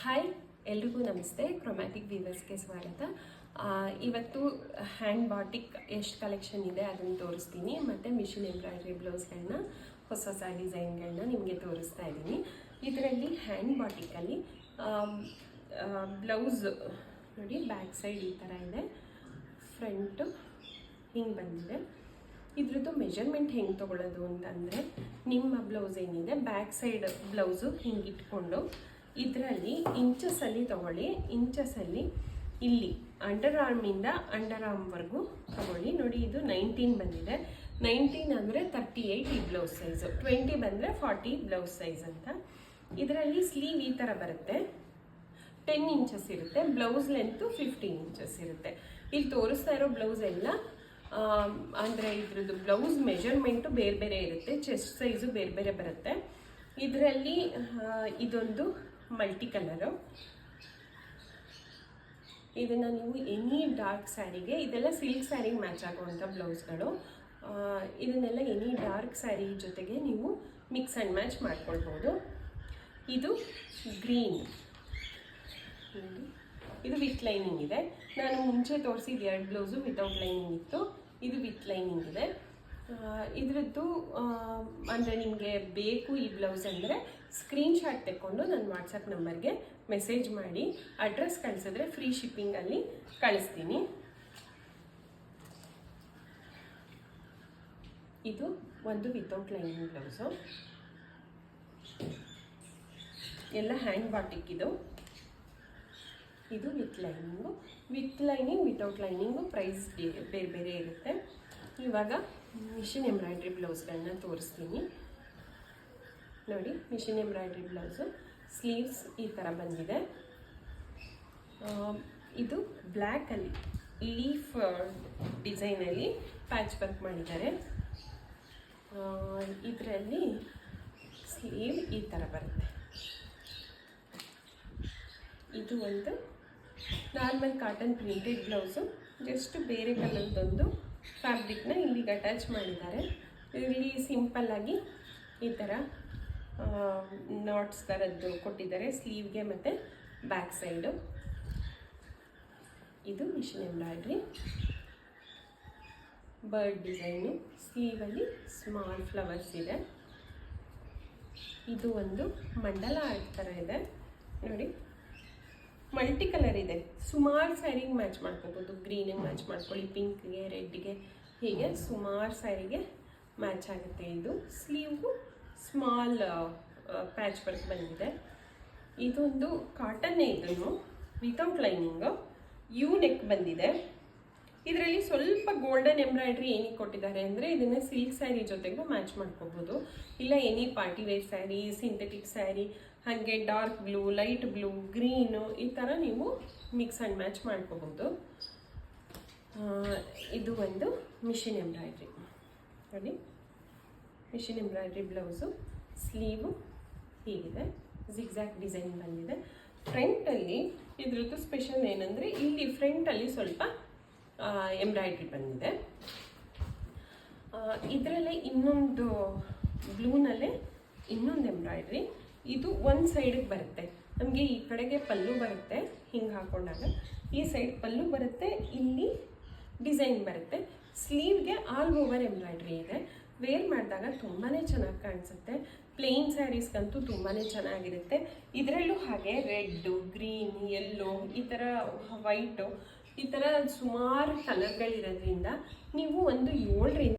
Hi, ಎಲ್ರಿಗೂ ನಮಸ್ತೆ. Chromatic ವೀವರ್ಸ್ಗೆ ಸ್ವಾಗತ. ಇವತ್ತು ಹ್ಯಾಂಡ್ ಬಾಟಿಕ್ ಎಷ್ಟು ಕಲೆಕ್ಷನ್ ಇದೆ ಅದನ್ನು ತೋರಿಸ್ತೀನಿ, ಮತ್ತು ಮಿಷಿನ್ ಎಂಬ್ರಾಯ್ಡ್ರಿ ಬ್ಲೌಸ್ಗಳನ್ನ ಹೊಸ ಹೊಸ ಡಿಸೈನ್ಗಳನ್ನ ನಿಮಗೆ ತೋರಿಸ್ತಾ ಇದ್ದೀನಿ. ಇದರಲ್ಲಿ ಹ್ಯಾಂಡ್ ಬಾಟಿಕಲ್ಲಿ ಬ್ಲೌಸ್ ನೋಡಿ, ಬ್ಯಾಕ್ ಸೈಡ್ ಈ ಥರ ಇದೆ, ಫ್ರಂಟು ಹಿಂಗೆ ಬಂದಿದೆ. ಇದ್ರದ್ದು ಮೆಜರ್ಮೆಂಟ್ ಹೆಂಗೆ ತೊಗೊಳ್ಳೋದು ಅಂತಂದರೆ, ನಿಮ್ಮ ಬ್ಲೌಸ್ ಏನಿದೆ ಬ್ಯಾಕ್ ಸೈಡ್ ಬ್ಲೌಸು ಹಿಂಗೆ ಇಟ್ಕೊಂಡು ಇದರಲ್ಲಿ ಇಂಚಸಲ್ಲಿ ತೊಗೊಳ್ಳಿ. ಇಂಚಸಲ್ಲಿ ಇಲ್ಲಿ ಅಂಡರ್ ಆರ್ಮಿಂದ ಅಂಡರ್ ಆರ್ಮ್ವರೆಗೂ ತೊಗೊಳ್ಳಿ. ನೋಡಿ, ಇದು 19 ಬಂದಿದೆ. 19 ಅಂದರೆ 38 ಈ ಬ್ಲೌಸ್ ಸೈಜು, 20 ಬಂದರೆ 40 ಬ್ಲೌಸ್ ಸೈಜ್ ಅಂತ. ಇದರಲ್ಲಿ ಸ್ಲೀವ್ ಈ ಥರ ಬರುತ್ತೆ, 10 ಇಂಚಸ್ ಇರುತ್ತೆ. ಬ್ಲೌಸ್ ಲೆಂತು 15 ಇಂಚಸ್ ಇರುತ್ತೆ. ಇಲ್ಲಿ ತೋರಿಸ್ತಾ ಇರೋ ಬ್ಲೌಸ್ ಎಲ್ಲ ಅಂದರೆ ಇದ್ರದ್ದು ಬ್ಲೌಸ್ ಮೆಜರ್ಮೆಂಟು ಬೇರೆ ಬೇರೆ ಇರುತ್ತೆ, ಚೆಸ್ಟ್ ಸೈಜು ಬೇರೆ ಬೇರೆ ಬರುತ್ತೆ. ಇದರಲ್ಲಿ ಇದೊಂದು ಮಲ್ಟಿ ಕಲರು. ಇದನ್ನು ನೀವು ಎನಿ ಡಾರ್ಕ್ ಸ್ಯಾರಿಗೆ, ಇದೆಲ್ಲ ಸಿಲ್ಕ್ ಸ್ಯಾರಿಗೆ ಮ್ಯಾಚ್ ಆಗುವಂಥ ಬ್ಲೌಸ್ಗಳು, ಇದನ್ನೆಲ್ಲ ಎನಿ ಡಾರ್ಕ್ ಸ್ಯಾರಿ ಜೊತೆಗೆ ನೀವು ಮಿಕ್ಸ್ ಆ್ಯಂಡ್ ಮ್ಯಾಚ್ ಮಾಡ್ಕೊಳ್ಬೋದು. ಇದು ಗ್ರೀನ್, ಇದು ವಿತ್ ಲೈನಿಂಗ್ ಇದೆ. ನಾನು ಮುಂಚೆ ತೋರಿಸಿದ 2 ಬ್ಲೌಸು ವಿತೌಟ್ ಲೈನಿಂಗ್ ಇತ್ತು, ಇದು ವಿತ್ ಲೈನಿಂಗ್ ಇದೆ. ಇದರದ್ದು ಅಂದರೆ ನಿಮಗೆ ಬೇಕು ಈ ಬ್ಲೌಸ್ ಅಂದರೆ ಸ್ಕ್ರೀನ್ಶಾಟ್ ತೆಕ್ಕೊಂಡು ನನ್ನ ವಾಟ್ಸಪ್ ನಂಬರ್ಗೆ ಮೆಸೇಜ್ ಮಾಡಿ ಅಡ್ರೆಸ್ ಕಳಿಸಿದ್ರೆ ಫ್ರೀ ಶಿಪ್ಪಿಂಗಲ್ಲಿ ಕಳಿಸ್ತೀನಿ. ಇದು ಒಂದು ವಿತೌಟ್ ಲೈನಿಂಗ್ ಬ್ಲೌಸು, ಎಲ್ಲ ಹ್ಯಾಂಡ್ ಬಾಟಿಕ್. ಇದು with lining, without lining price ಬೇರೆ ಬೇರೆ ಇರುತ್ತೆ. ಇವಾಗ ಮಿಷಿನ್ ಎಂಬ್ರಾಯ್ಡ್ರಿ ಬ್ಲೌಸ್ಗಳನ್ನ ತೋರಿಸ್ತೀನಿ. ನೋಡಿ, ಮಿಷಿನ್ ಎಂಬ್ರಾಯ್ಡ್ರಿ ಬ್ಲೌಸು ಸ್ಲೀವ್ಸ್ ಈ ಥರ ಬಂದಿದೆ. ಇದು ಬ್ಲ್ಯಾಕಲ್ಲಿ ಲೀಫ್ ಡಿಸೈನಲ್ಲಿ ಪ್ಯಾಚ್ ವರ್ಕ್ ಮಾಡಿದ್ದಾರೆ. ಇದರಲ್ಲಿ ಸ್ಲೀವ್ ಈ ಥರ ಬರುತ್ತೆ. ಇದು ಒಂದು normal cotton printed blouse, just ಬೇರೆ ಕಲರ್ದೊಂದು ಫ್ಯಾಬ್ರಿಕ್ನ ಇಲ್ಲಿಗೆ ಅಟ್ಯಾಚ್ ಮಾಡಿದ್ದಾರೆ. ಇಲ್ಲಿ ಸಿಂಪಲ್ಲಾಗಿ ಈ ಥರ ನಾಟ್ಸ್ ಥರದ್ದು ಕೊಟ್ಟಿದ್ದಾರೆ ಸ್ಲೀವ್ಗೆ ಮತ್ತು ಬ್ಯಾಕ್ ಸೈಡು. ಇದು ಮಿಷಿನ್ ಎಂಬ್ರಾಯ್ಡ್ರಿ ಬರ್ಡ್ ಡಿಸೈನು, ಸ್ಲೀವಲ್ಲಿ ಸ್ಮಾಲ್ ಫ್ಲವರ್ಸ್ ಇದೆ. ಇದು ಒಂದು ಮಂಡಲ ಆರ್ಟ್ ಥರ ಇದೆ ನೋಡಿ, ಮಲ್ಟಿ ಕಲರ್ ಇದೆ. ಸುಮಾರು ಸ್ಯಾರಿಗೆ ಮ್ಯಾಚ್ ಮಾಡ್ಕೋಬೋದು. ಗ್ರೀನಿಗೆ ಮ್ಯಾಚ್ ಮಾಡ್ಕೊಳ್ಳಿ, ಪಿಂಕ್ಗೆ, ರೆಡ್ಗೆ, ಹೀಗೆ ಸುಮಾರು ಸ್ಯಾರಿಗೆ ಮ್ಯಾಚ್ ಆಗುತ್ತೆ. ಇದು ಸ್ಲೀವ್ಗೂ ಸ್ಮಾಲ್ ಪ್ಯಾಚ್ ವರ್ಕ್ ಬಂದಿದೆ. ಇದೊಂದು ಕಾಟನ್ನೇ, ಇದನ್ನು ವಿತೌಟ್ ಲೈನಿಂಗು, ಯೂ ನೆಕ್ ಬಂದಿದೆ. ಇದರಲ್ಲಿ ಸ್ವಲ್ಪ ಗೋಲ್ಡನ್ ಎಂಬ್ರಾಯ್ಡ್ರಿ ಏನಕ್ಕೆ ಕೊಟ್ಟಿದ್ದಾರೆ ಅಂದರೆ, ಇದನ್ನು ಸಿಲ್ಕ್ ಸ್ಯಾರಿ ಜೊತೆಗೂ ಮ್ಯಾಚ್ ಮಾಡ್ಕೋಬೋದು, ಇಲ್ಲ any party wear sari, synthetic sari, ಹಾಗೆ dark blue, light blue, green ಈ ಥರ ನೀವು ಮಿಕ್ಸ್ ಆ್ಯಂಡ್ ಮ್ಯಾಚ್ ಮಾಡ್ಕೋಬೋದು. ಇದು ಒಂದು ಮಿಷಿನ್ ಎಂಬ್ರಾಯ್ಡ್ರಿ ನೋಡಿ, ಮಿಷಿನ್ ಎಂಬ್ರಾಯ್ಡ್ರಿ ಬ್ಲೌಸು, ಸ್ಲೀವು ಹೀಗಿದೆ, ಜಿಗ್ಜ್ಯಾಗ್ ಡಿಸೈನ್ ಬಂದಿದೆ. ಫ್ರಂಟಲ್ಲಿ ಇದ್ರದ್ದು ಸ್ಪೆಷಲ್ ಏನಂದರೆ, ಇಲ್ಲಿ ಫ್ರಂಟಲ್ಲಿ ಸ್ವಲ್ಪ ಎಂಬ್ರಾಯ್ಡ್ರಿ ಬಂದಿದೆ. ಇದರಲ್ಲೇ ಇನ್ನೊಂದು ಬ್ಲೂನಲ್ಲೇ ಇನ್ನೊಂದು ಎಂಬ್ರಾಯ್ಡ್ರಿ, ಇದು ಒಂದು ಸೈಡಿಗೆ ಬರುತ್ತೆ. ನಮಗೆ ಈ ಕಡೆಗೆ ಪಲ್ಲು ಬರುತ್ತೆ, ಹಿಂಗೆ ಹಾಕೊಂಡಾಗ ಈ ಸೈಡ್ ಪಲ್ಲು ಬರುತ್ತೆ, ಇಲ್ಲಿ ಡಿಸೈನ್ ಬರುತ್ತೆ. ಸ್ಲೀವ್ಗೆ ಆಲ್ ಓವರ್ ಎಂಬ್ರಾಯ್ಡ್ರಿ ಇದೆ. ವೇರ್ ಮಾಡಿದಾಗ ತುಂಬಾ ಚೆನ್ನಾಗಿ ಕಾಣಿಸುತ್ತೆ. ಪ್ಲೇನ್ ಸ್ಯಾರೀಸ್ಗಂತೂ ತುಂಬಾ ಚೆನ್ನಾಗಿರುತ್ತೆ. ಇದರಲ್ಲೂ ಹಾಗೆ ರೆಡ್ಡು, ಗ್ರೀನ್, ಯೆಲ್ಲೋ, ಈ ಥರ ವೈಟು, ಈ ಥರ ಸುಮಾರು ಕಲರ್ಗಳಿರೋದ್ರಿಂದ ನೀವು ಒಂದು 7ರಿಂದ